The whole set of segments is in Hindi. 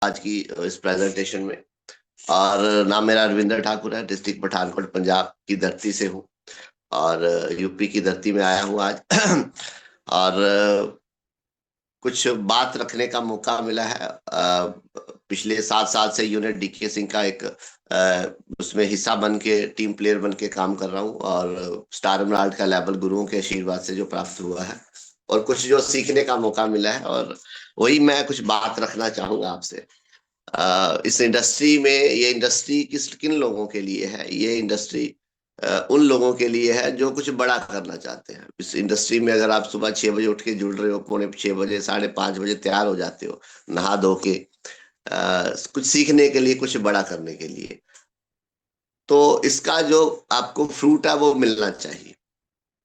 आज की इस प्रेजेंटेशन में। और नाम मेरा रविंद्र ठाकुर है, डिस्ट्रिक्ट पठानकोट पंजाब की धरती से हूँ और यूपी की धरती में आया हूँ आज। और कुछ बात रखने का मौका मिला है। पिछले 7 साल से यूनिट डीके सिंह का एक उसमें हिस्सा बन के टीम प्लेयर बन के काम कर रहा हूँ और स्टार एमराल्ड का लेवल गुरुओं के आशीर्वाद से जो प्राप्त हुआ है और कुछ जो सीखने का मौका मिला है, और वही मैं कुछ बात रखना चाहूंगा आपसे। इस इंडस्ट्री में, ये इंडस्ट्री किस किन लोगों के लिए है? ये इंडस्ट्री उन लोगों के लिए है जो कुछ बड़ा करना चाहते हैं। इस इंडस्ट्री में अगर आप सुबह 6 बजे उठ के जुड़ रहे हो, 4:45 बजे, 5:30 बजे तैयार हो जाते हो नहा धो के कुछ सीखने के लिए, कुछ बड़ा करने के लिए, तो इसका जो आपको फ्रूट है वो मिलना चाहिए।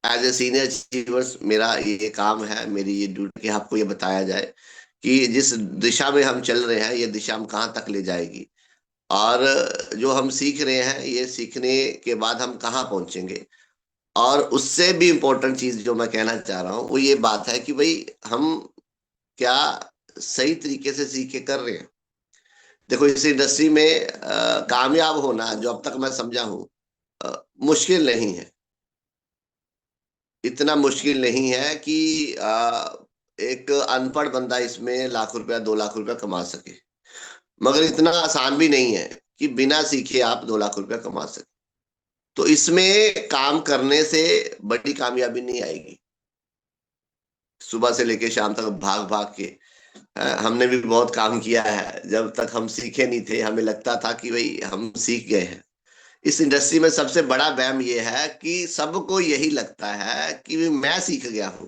एज ए सीनियर अचीवर्स मेरा ये काम है, मेरी ये ड्यूटी कि आपको ये बताया जाए कि जिस दिशा में हम चल रहे हैं, ये दिशा हम कहाँ तक ले जाएगी, और जो हम सीख रहे हैं ये सीखने के बाद हम कहाँ पहुंचेंगे। और उससे भी इम्पोर्टेंट चीज जो मैं कहना चाह रहा हूँ वो ये बात है कि भाई हम क्या सही तरीके से सीख के कर रहे हैं। देखो, इस इंडस्ट्री में कामयाब होना, जो अब तक मैं समझा हूँ, मुश्किल नहीं है। इतना मुश्किल नहीं है कि एक अनपढ़ बंदा इसमें लाख रुपया, 2 लाख रुपया कमा सके। मगर इतना आसान भी नहीं है कि बिना सीखे आप 2 लाख रुपया कमा सके। तो इसमें काम करने से बड़ी कामयाबी नहीं आएगी। सुबह से लेके शाम तक भाग भाग के हमने भी बहुत काम किया है। जब तक हम सीखे नहीं थे, हमें लगता था कि भाई हम सीख गए हैं। इस इंडस्ट्री में सबसे बड़ा वहम यह है कि सबको यही लगता है कि भाई मैं सीख गया हूं,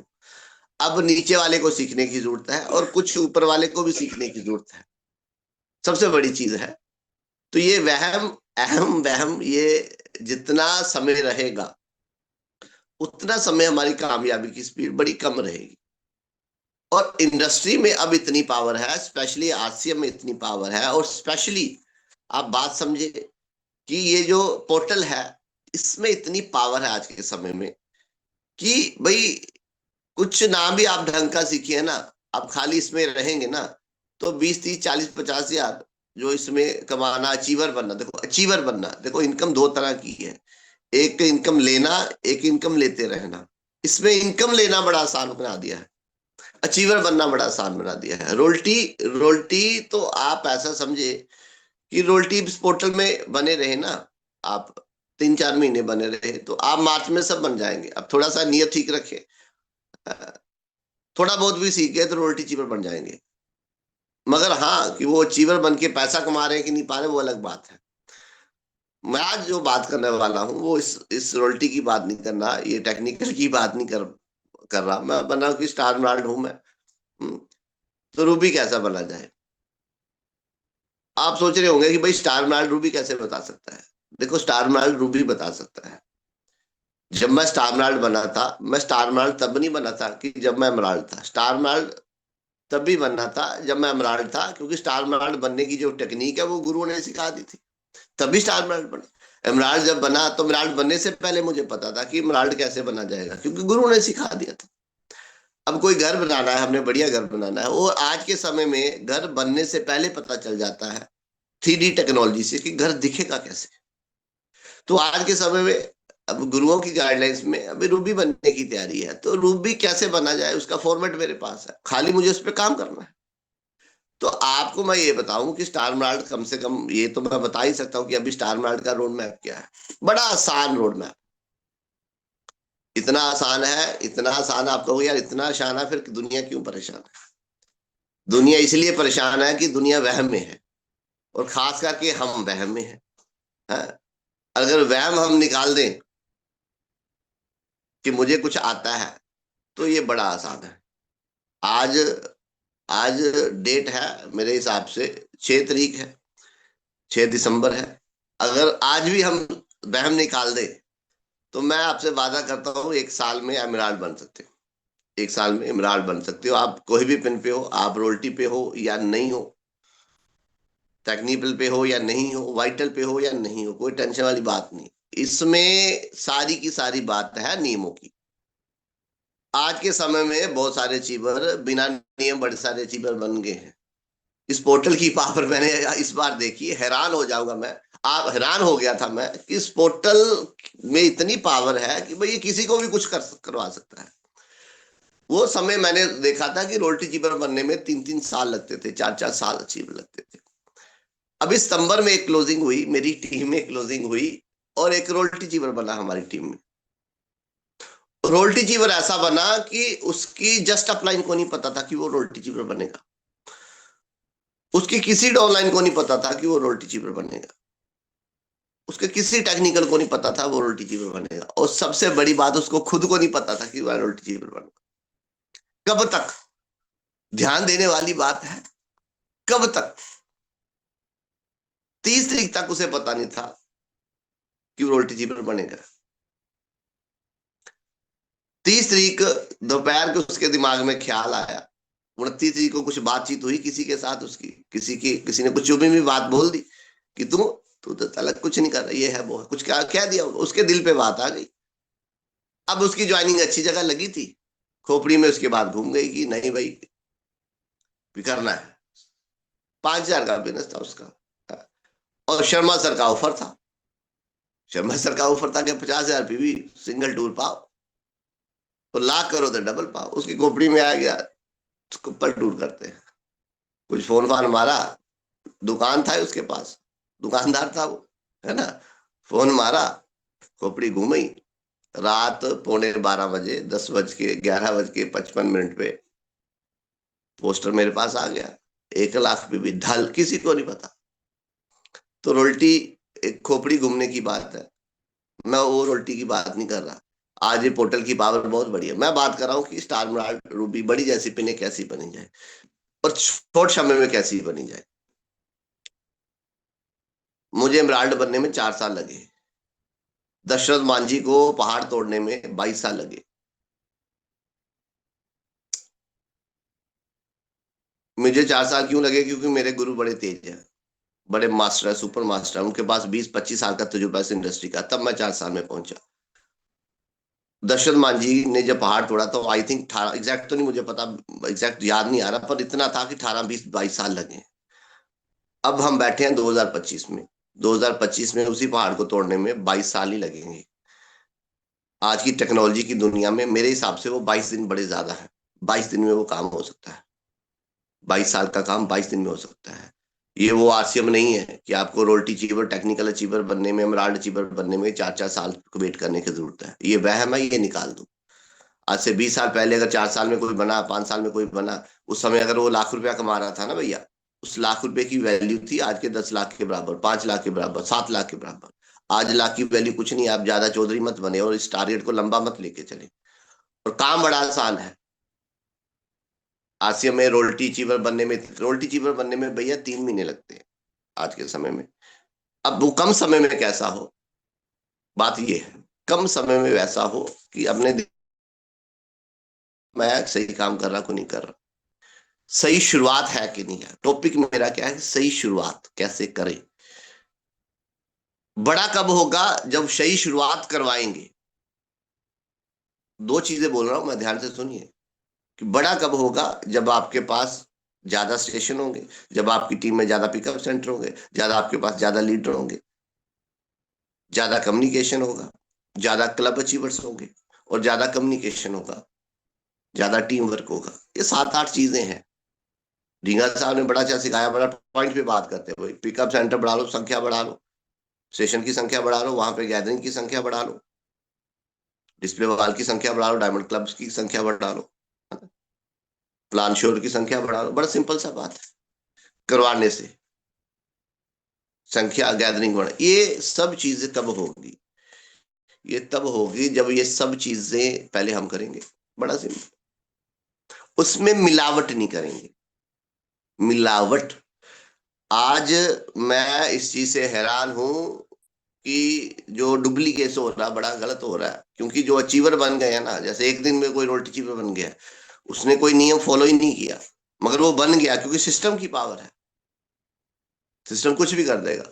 अब नीचे वाले को सीखने की जरूरत है और कुछ ऊपर वाले को भी सीखने की जरूरत है। सबसे बड़ी चीज है। तो ये वहम, अहम वहम, ये जितना समय रहेगा उतना समय हमारी कामयाबी की स्पीड बड़ी कम रहेगी। और इंडस्ट्री में अब इतनी पावर है, स्पेशली आरसीएम में इतनी पावर है, और स्पेशली आप बात समझे कि ये जो पोर्टल है, इसमें इतनी पावर है आज के समय में कि भाई कुछ ना भी आप ढंग का सीखिए ना, आप खाली इसमें रहेंगे ना, तो 20, 30, 40, 50 हजार जो इसमें कमाना, अचीवर बनना। देखो, अचीवर बनना, देखो इनकम दो तरह की है। एक इनकम लेना, एक इनकम लेते रहना। इसमें इनकम लेना बड़ा आसान बना दिया है, अचीवर बनना बड़ा आसान बना दिया है। रोल्टी, रोल्टी तो आप ऐसा समझे कि रोल्टी इस पोर्टल में बने रहे ना, आप 3, 4 महीने बने रहे तो आप मार्च में सब बन जाएंगे। अब थोड़ा सा नियत ठीक रखे, थोड़ा बहुत भी सीख गए तो रोल्टी चीवर बन जाएंगे। मगर हाँ, कि वो चीवर बन के पैसा कमा रहे हैं कि नहीं पा रहे, वो अलग बात है। मैं आज जो बात करने वाला हूँ वो इस रोल्टी की बात नहीं करना, ये टेक्निकल की बात नहीं कर कर रहा। मैं बना कि स्टार ब्रांड हूं मैं। हम्म, तो रूबी कैसा बना जाए? आप सोच रहे होंगे कि भाई स्टार ब्रांड रूबी कैसे बता सकता है। देखो, स्टार ब्रांड रूबी बता सकता है। जब मैं स्टार ब्रांड बना था, मैं स्टार ब्रांड तब नहीं बना था कि जब मैं एमराल्ड था। स्टार ब्रांड तब भी बनना था जब मैं एमराल्ड था, क्योंकि स्टार एमराल्ड बनने की जो टेक्निक है वो गुरुओं ने सिखा दी थी। तभी स्टार एमराल्ड बना। एमराल्ड जब बना तो एमराल्ड बनने से पहले मुझे पता था कि एमराल्ड कैसे बना जाएगा, क्योंकि गुरुओं ने सिखा दिया था। अब कोई घर बनाना है, हमने बढ़िया घर बनाना है, वो आज के समय में घर बनने से पहले पता चल जाता है 3D टेक्नोलॉजी से कि घर दिखेगा कैसे। तो आज के समय में अब गुरुओं की गाइडलाइंस में अभी रूबी बनने की तैयारी है, तो रूबी कैसे बना जाए उसका फॉर्मेट मेरे पास है, खाली मुझे उस पर काम करना है। तो आपको मैं ये बताऊं कि स्टार मार्ट, कम से कम ये तो मैं बता ही सकता हूं कि अभी स्टार मार्ट का रोड मैप क्या है। बड़ा आसान रोड मैप। इतना आसान है, इतना आसान, आप कहोगे यार इतना आसान है, फिर दुनिया क्यों परेशान है? दुनिया इसलिए परेशान है कि दुनिया वहम में है, और खास करके हम वहम में है। हाँ? अगर वहम हम निकाल दें कि मुझे कुछ आता है, तो ये बड़ा आसान है। आज आज डेट है मेरे हिसाब से 6 तारीख है, 6 दिसंबर है। अगर आज भी हम वहम निकाल दें तो मैं आपसे वादा करता हूँ 1 साल में एमराल्ड बन सकते हो। 1 साल में एमराल्ड बन सकते हो। आप कोई भी पिन पे हो, आप रोल्टी पे हो या नहीं हो, टेक्निकल पे हो या नहीं हो, वाइटल पे हो या नहीं हो, कोई टेंशन वाली बात नहीं। इसमें सारी की सारी बात है नियमों की। आज के समय में बहुत सारे अचीवर बिना नियम बड़े सारे अचीवर बन गए हैं। इस पोर्टल की पावर मैंने इस बार देखी, हैरान हो जाऊंगा मैं। आप हैरान हो गया था मैं कि इस पोर्टल में इतनी पावर है कि भाई ये किसी को भी कुछ करवा सकता है। वो समय मैंने देखा था कि रोल्टी चीपर बनने में 3-3 साल लगते थे, 4-4 साल अचीव लगते थे। अभी सितंबर में एक क्लोजिंग हुई, मेरी टीम में क्लोजिंग हुई और एक रोल्टी चीपर बना हमारी टीम में। रोल्टी चीपर ऐसा बना कि उसकी जस्ट अपलाइन को नहीं पता था कि वो रोल्टी चीपर बनेगा। उसकी किसी डाउनलाइन को नहीं पता था कि वो रोल्टी चीपर बनेगा। उसके किसी टेक्निकल को नहीं पता था वो रोल्टी चीपर बनेगा। और सबसे बड़ी बात, उसको खुद को नहीं पता था कि वह रोल्टी चीपर बनेगा। कब तक, ध्यान देने वाली बात है, कब तक 30 तारीख तक उसे पता नहीं था कि वो रोल्टी चीपर बनेगा। 30 तारीख दोपहर को उसके दिमाग में ख्याल आया। 29 तारीख को कुछ बातचीत हुई किसी के साथ उसकी, किसी ने कुछ चुभी हुई बात बोल दी कि तू तू तो अलग कुछ नहीं कर रहा, ये है वो है, कुछ क्या कह दिया, उसके दिल पे बात आ गई। अब उसकी ज्वाइनिंग अच्छी जगह लगी थी, खोपड़ी में उसके बाद घूम गई कि नहीं भाई भी करना है। 5,000 का बिजनेस था उसका। और शर्मा सर का ऑफर था, शर्मा सर का ऑफर था कि 50,000 भी सिंगल टूर पाओ, तो लाख करो तो डबल पाओ। उसकी खोपड़ी में आ गया उसको पर टूर करते हैं। कुछ फोन फान मारा, दुकान था उसके पास, दुकानदार था वो, है ना। फोन मारा, खोपड़ी घूमी। रात 11:45 10:11:55 पे पोस्टर मेरे पास आ गया। 1 लाख भी ढल, किसी को नहीं पता। तो रोल्टी एक खोपड़ी घूमने की बात है, मैं वो रोल्टी की बात नहीं कर रहा। आज ये पोर्टल की पावर बहुत बड़ी है। मैं बात कर रहा हूँ कि स्टार मार्ट रूबी बड़ी जैसी पिने कैसी बनी जाए और छोट समय में कैसी बनी जाए। मुझे एमराल्ड बनने में 4 साल लगे, दशरथ मांझी को पहाड़ तोड़ने में 22 साल लगे। मुझे 4 साल क्यों लगे? क्योंकि मेरे गुरु बड़े तेज हैं, बड़े मास्टर है, सुपर मास्टर है, उनके पास 20-25 साल का तजुर्बा इस इंडस्ट्री का, तब मैं 4 साल में पहुंचा। दशरथ मांझी ने जब पहाड़ तोड़ा तो आई थिंक 18, एग्जैक्ट तो नहीं मुझे पता, एग्जैक्ट याद नहीं आ रहा, पर इतना था कि 18-20-22 साल लगे। अब हम बैठे हैं 2025 में, 2025 में उसी पहाड़ को तोड़ने में 22 साल ही लगेंगे। आज की टेक्नोलॉजी की दुनिया में मेरे हिसाब से वो 22 दिन बड़े ज्यादा है। 22 दिन में वो काम हो सकता है, 22 साल का काम 22 दिन में हो सकता है। ये वो आरसीएम नहीं है कि आपको रोल्टी अचीवर, टेक्निकल अचीवर बनने में, एमराल्ड अचीवर बनने में 4-4 साल वेट करने की जरूरत है। ये वहम है, ये निकाल दो। आज से 20 साल पहले अगर 4 साल में कोई बना, 5 साल में कोई बना, उस समय अगर वो लाख रुपया कमा रहा था ना भैया, उस लाख रुपए की वैल्यू थी आज के 10 लाख के बराबर, 5 लाख के बराबर, 7 लाख के बराबर। आज लाख की वैल्यू कुछ नहीं है। आप ज्यादा चौधरी मत बने और इस टारगेट को लंबा मत लेके चले। और काम बड़ा आसान है। आसिया में रोल्टी चीवर बनने में भैया 3 महीने लगते हैं आज के समय में। अब वो कम समय में कैसा हो, बात ये है, कम समय में वैसा हो कि अपने मैं सही काम कर रहा को नहीं कर रहा, सही शुरुआत है कि नहीं है। टॉपिक मेरा क्या है, सही शुरुआत कैसे करें। बड़ा कब होगा? जब सही शुरुआत करवाएंगे। दो चीजें बोल रहा हूं मैं, ध्यान से सुनिए। कि बड़ा कब होगा? जब आपके पास ज्यादा स्टेशन होंगे, जब आपकी टीम में ज्यादा पिकअप सेंटर होंगे, ज्यादा आपके पास ज्यादा लीडर होंगे, ज्यादा कम्युनिकेशन होगा, ज्यादा क्लब अचीवर्स होंगे, और ज्यादा कम्युनिकेशन होगा, ज्यादा टीम वर्क होगा। ये 7-8 चीजें हैं। ढींगा साहब ने बड़ा अच्छा सिखाया, बड़ा पॉइंट पे बात करते हैं। भाई पिकअप सेंटर बढ़ा लो, संख्या बढ़ा लो, स्टेशन की संख्या बढ़ा लो, वहां पे गैदरिंग की संख्या बढ़ा लो, डिस्प्ले वाल की संख्या बढ़ा लो, डायमंड क्लब्स की संख्या बढ़ा लो, प्लान श्योर की संख्या बढ़ा लो। बड़ा सिंपल सा बात है, करवाने से संख्या, गैदरिंग बढ़ा। ये सब चीजें तब होगी, ये तब होगी जब ये सब चीजें पहले हम करेंगे। बड़ा सिंपल, उसमें मिलावट नहीं करेंगे। मिलावट, आज मैं इस चीज से हैरान हूं कि जो डुप्लीकेट हो रहा, बड़ा गलत हो रहा है। क्योंकि जो अचीवर बन गए हैं ना, जैसे एक दिन में कोई रोल्टी अचीवर बन गया, उसने कोई नियम फॉलो ही नहीं किया, मगर वो बन गया क्योंकि सिस्टम की पावर है। सिस्टम कुछ भी कर देगा।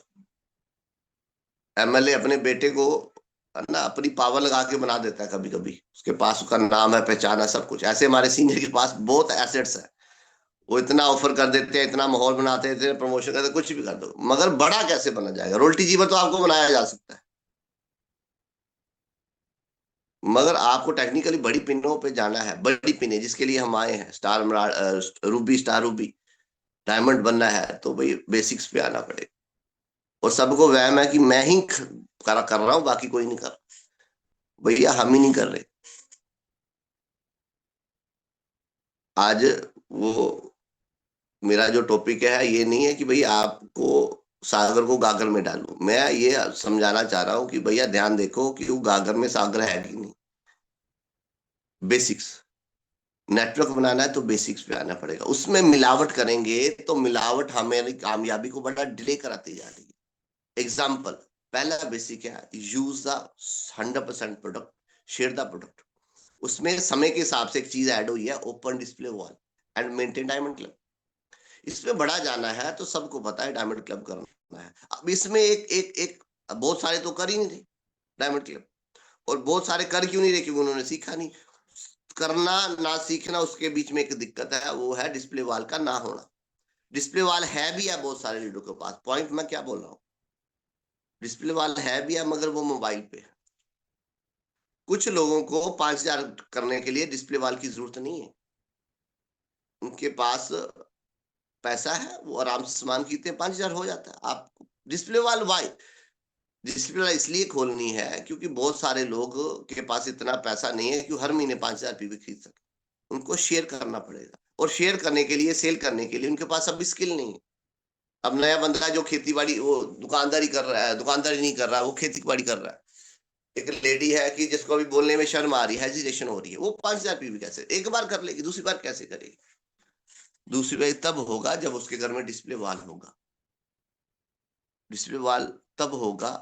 एमएलए अपने बेटे को ना अपनी पावर लगा के बना देता है कभी कभी, उसके पास उसका नाम है, पहचान है, सब कुछ। ऐसे हमारे सीनियर के पास बहुत एसेट्स है, वो इतना ऑफर कर देते हैं, इतना माहौल बनाते हैं, इतने प्रमोशन करते हैं, कुछ भी कर दो, मगर बड़ा कैसे बना जाएगा? रोटी जीवर तो आपको बनाया जा सकता है, मगर आपको टेक्निकली बड़ी पिनों पे जाना है। बड़ी पिने जिसके लिए हम आए हैं, रूबी, स्टार रूबी, डायमंड बनना है, तो भाई बेसिक्स पे आना पड़ेगा। और सबको वहम है कि मैं ही कर रहा हूं, बाकी कोई नहीं कर रहा। भैया हम ही नहीं कर रहे। आज वो मेरा जो टॉपिक है ये नहीं है कि भैया आपको सागर को गागर में डालूं, मैं ये समझाना चाह रहा हूं कि भैया ध्यान देखो कि वो गागर में सागर है कि नहीं। बेसिक्स, नेटवर्क बनाना है तो बेसिक्स पे आना पड़ेगा। उसमें मिलावट करेंगे तो मिलावट हमारी कामयाबी को बड़ा डिले कराती जा रही है। एग्जाम्पल, पहला बेसिक है, use the 100% product, share the product. उसमें समय के हिसाब से एक चीज ऐड हुई है, open display wall and maintain diamond club. इसमें बड़ा जाना है तो सबको पता है डायमंड क्लब करना है। अब इसमें एक एक एक बहुत सारे तो कर ही नहीं रहे डायमंड क्लब। और बहुत सारे कर क्यों नहीं रहे? क्योंकि उन्होंने सीखा नहीं। करना ना सीखना, उसके बीच में एक दिक्कत है, वो है डिस्प्ले वॉल का ना होना। डिस्प्ले वॉल है भी है बहुत सारे लीडर के पास, पॉइंट मैं क्या बोल रहा हूँ, डिस्प्ले वॉल है भी है मगर वो मोबाइल पे है। कुछ लोगों को 5,000 करने के लिए डिस्प्ले वॉल की जरूरत नहीं है। उनके पास पैसा है, वो आराम से सामान खरीदते हैं, 5,000 हो जाता है। आप डिस्प्ले वॉल वाई डिस्प्ले वॉल इसलिए खोलनी है क्योंकि बहुत सारे लोग के पास इतना पैसा नहीं है कि हर महीने 5,000 पीवी खरीद सके। उनको शेयर करना पड़ेगा, और शेयर करने के लिए, सेल करने के लिए उनके पास अब स्किल नहीं है। अब नया बंदा जो खेती बाड़ी, वो दुकानदारी कर रहा है, दुकानदारी नहीं कर रहा, वो खेती बाड़ी कर रहा है। एक लेडी है कि जिसको अभी बोलने में शर्म आ रही है, हेजिटेशन हो रही है, वो 5,000 पीवी कैसे एक बार कर लेगी, दूसरी बार कैसे करेगी? दूसरी बार तब होगा जब उसके घर में डिस्प्ले वॉल होगा। डिस्प्ले वॉल तब होगा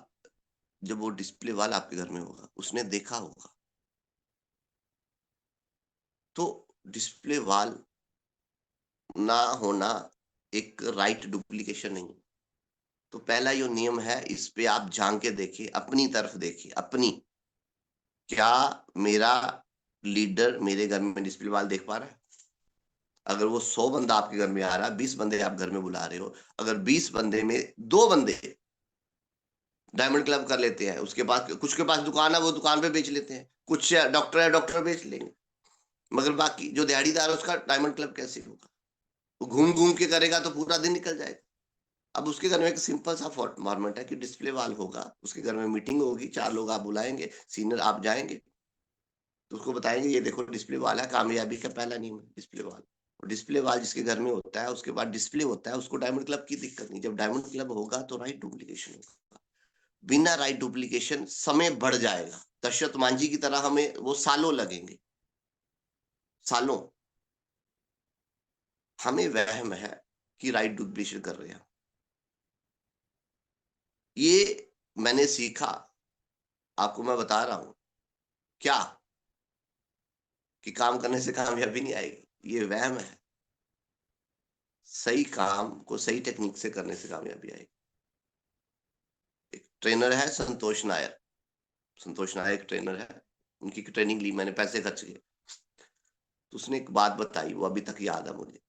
जब वो डिस्प्ले वॉल आपके घर में होगा, उसने देखा होगा। तो डिस्प्ले वॉल ना होना एक राइट डुप्लीकेशन नहीं। तो पहला जो नियम है, इस पे आप झांक के देखिए, अपनी तरफ देखिए, अपनी, क्या मेरा लीडर मेरे घर में डिस्प्ले वॉल देख पा रहा है? अगर वो 100 बंदा आपके घर में आ रहा है, 20 बंदे आप घर में बुला रहे हो, अगर 20 बंदे में 2 बंदे डायमंड क्लब कर लेते हैं, उसके पास, कुछ के पास दुकान है, वो दुकान पे बेच लेते हैं, कुछ डॉक्टर है, डॉक्टर बेच लेंगे, मगर बाकी जो दिहाड़ीदार है उसका डायमंड क्लब कैसे होगा? वो घूम घूम के करेगा तो पूरा दिन निकल जाएगा। अब उसके घर में एक सिंपल सा फॉर्मेट है कि डिस्प्ले वॉल होगा, उसके घर में मीटिंग होगी, 4 लोग आप बुलाएंगे, सीनियर आप जाएंगे, तो उसको बताएंगे ये देखो डिस्प्ले वॉल है, कामयाबी का पहला नियम है डिस्प्ले वॉल। और डिस्प्ले वॉल जिसके घर में होता है, उसके बाद डिस्प्ले होता है, उसको डायमंड क्लब की दिक्कत नहीं। जब डायमंड क्लब होगा तो राइट डुप्लीकेशन होगा। बिना राइट डुप्लीकेशन समय बढ़ जाएगा, दशरथ मांझी की तरह हमें वो सालों लगेंगे, सालों। हमें वहम है कि राइट डुप्लीकेशन कर रहे हैं। ये मैंने सीखा, आपको मैं बता रहा हूं क्या, कि काम करने से कामयाबी नहीं आएगी, ये वहम है। सही काम को सही टेक्निक से करने से कामयाबी आएगी। एक ट्रेनर है संतोष नायर, संतोष नायर एक ट्रेनर है, उनकी ट्रेनिंग ली मैंने, पैसे खर्च किए। तो उसने एक बात बताई, वो अभी तक याद है मुझे।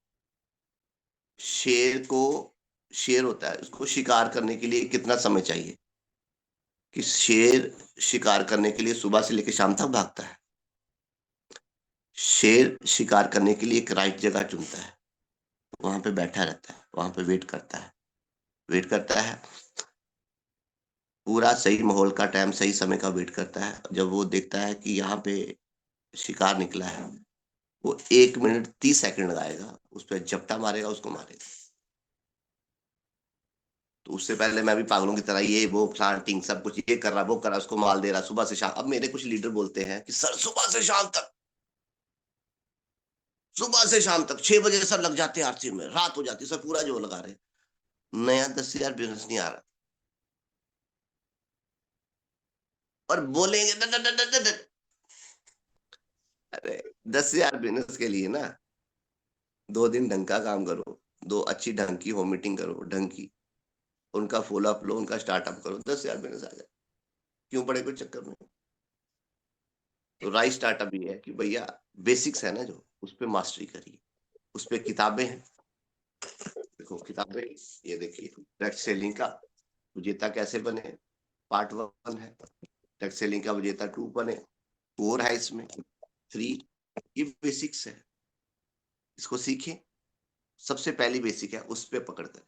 शेर को, शेर होता है, उसको शिकार करने के लिए कितना समय चाहिए? कि शेर शिकार करने के लिए सुबह से लेकर शाम तक भागता है। शेर शिकार करने के लिए एक राइट जगह चुनता है, वहां पे बैठा रहता है, वहां पे वेट करता है, वेट करता है, पूरा सही माहौल का, टाइम सही समय का वेट करता है। जब वो देखता है कि यहाँ पे शिकार निकला है, वो 1 मिनट 30 सेकंड लगाएगा, उस पर झपटा मारेगा, उसको मारेगा। तो उससे पहले मैं भी पागलों की तरह ये वो प्लांटिंग सब कुछ ये कर रहा, वो कर रहा, उसको माल दे रहा सुबह से शाम। अब मेरे कुछ लीडर बोलते हैं कि सर सुबह से शाम तक, सुबह से शाम तक 6 बजे सर लग जाते हैं आरसी में, रात हो जाती है सर, पूरा जो लगा रहे। नया 10,000 बिजनेस नहीं आ रहा, और बोलेंगे the, the, the, the, the, the. अरे 10,000 बिजनेस के लिए ना 2 दिन ढंग का काम करो, दो अच्छी ढंग की होम मीटिंग करो, ढंग की, उनका फॉलोअप लो, उनका स्टार्टअप करो, 10,000 बिजनेस आ जाए। क्यों पड़े कोई चक्कर में? तो राइट स्टार्टअप ये है कि भैया बेसिक्स है ना, जो उस पर मास्टरी करिए। उस पर किताबें हैं, देखो किताबें, ये देखिए टेक्स्ट सेलिंग का विजेता कैसे बने, पार्ट 1 है। टेक्स्ट सेलिंग का विजेता 2 बने, 4 है इसमें, 3, ये बेसिक्स है, इसको सीखें। सबसे पहली बेसिक है, उस पे पकड़ करें।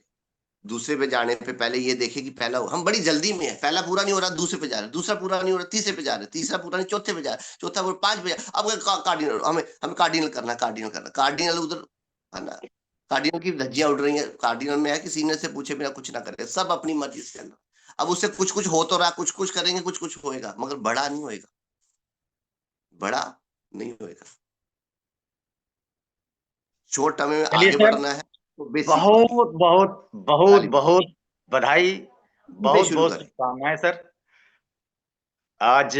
दूसरे पे जाने पे पहले ये देखें कि पहला, हम बड़ी जल्दी में है, पहला पूरा नहीं हो रहा दूसरे पे जा रहे, दूसरा पूरा नहीं हो रहा तीसरे पे जा रहे, तीसरा पूरा नहीं चौथे पे जा रहे, चौथा पूरा 5 पे जा, अब कार्डिनल, हमें कार्डिनल करना, कार्डिनल उधर है ना, कार्डिनल की धज्जियां उड़ रही है। कार्डिनल में है कि सीनियर से पूछे बिना कुछ ना करे, सब अपनी मर्जी से करना। अब उससे कुछ कुछ हो तो रहा, कुछ कुछ करेंगे, कुछ कुछ होएगा, मगर बड़ा नहीं होएगा, बड़ा नहीं होएगा। शॉर्ट टर्म में चलिए आगे सर, बढ़ना है तो बेसिक पकड़िए। बहुत बहुत बहुत ताली बहुत बधाई, बजाइए, बहुत शुरू बहुत करें। शुभकामनाएं सर। आज